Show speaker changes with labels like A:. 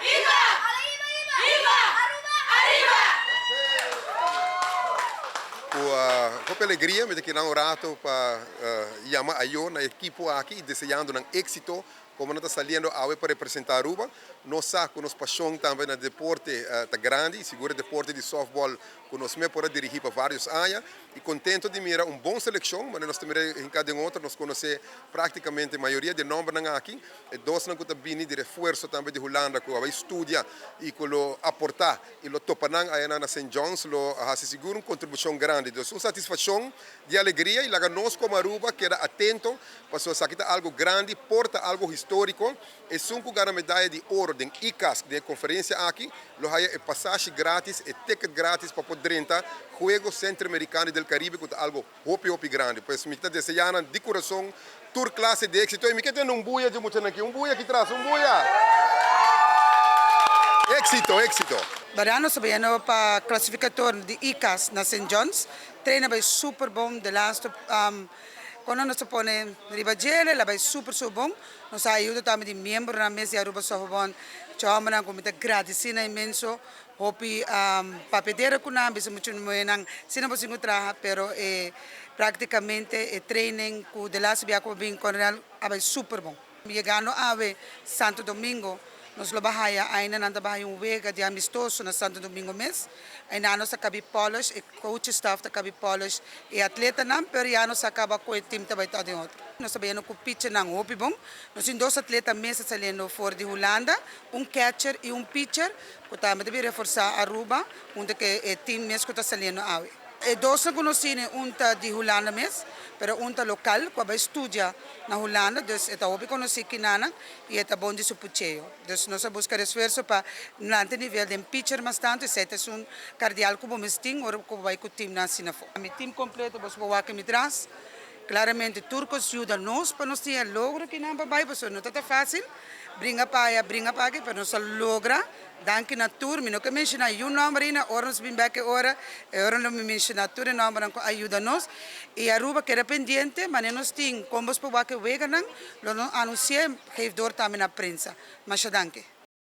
A: Iva! Iva! Arriva!
B: Com alegria, me aqui um rato para chamar a eu na equipe aqui, desejando um êxito, como nós estamos saliendo hoje para representar Aruba. Nós sabemos nossa paixão também no deporte tá grande, seguro deporte de softball, que nós me para dirigir para vários anos. E contento de mirar uma boa seleção, mas nós também em cada outro, nós conhecemos praticamente a maioria de nomes aqui. E dois não que bem de reforço também de Holanda, que vai estudar e que lo aportar e lo topanang aí na St. John's, lo se seguro uma contribuição grande. Então, uma satisfação de alegria e lá nós como Aruba queda atento para só que algo grande, porta algo histórico e cinco ganha medalha de ouro de ICAS, de conferência aqui, lo haya passagem grátis e ticket grátis para poder entrar Juegos Centro-Americanos del Caribe, que é algo hopi grande. Pois me está desejando de coração tour classe de éxito e me queda um buia de muito aqui, um buia aqui atrás, um buia. Éxito.
C: Barano sabendo para classificator de ICAS na St. John's, treina vai super bom de last quando nós põe ribagele, ela vai super bom. Nos ajuda também de membro na mesa de Aruba Softball. Chamamos com muita gratidão imenso. Hopi papeteira com nós, bisa muito moenang sina po singo traha, pero praticamente training com de last biya ko bing coronel vai super bom. Chegando ave Santo Domingo, nos bahaya ainda nanda bahaya wega de amistoso na Santo Domingo mês. Ainda nós acabamos polish, e coach staff acabamos polish, e atleta não, pero já nós acaba com o time também todo outro. Nós sabemos que o pitcher não hopi bom. Nós temos dois atletas mesmo saliendo fora de Holanda, catcher e pitcher, que também deve reforçar a Aruba, onde que o time mesmo que está saliendo aí. E dois não conhecem de Holanda mesmo, pero local, que vai estudar na Holanda, dus é hopi conhecer que nana e é bom de supucheio. Dus nós buscamos esforço para nante nível de pitcher mas tanto, e é cardial como mesting, ou como vai com o time na sinafo. O time completo, vos vou aqui me traz. Claramente, turcos ajudam nós para nós ter logro que não vai, porque não está fácil. Brinca para aqui, para nós logra. Danke na tour, não que menciona um nome na hora nos bem back hora, hora não me menciona tour e nome que ajuda nós. E a Aruba que era pendiente, mas nós tem como os povos que vegam, não anuncia, geeft door também na prensa. Mas danke.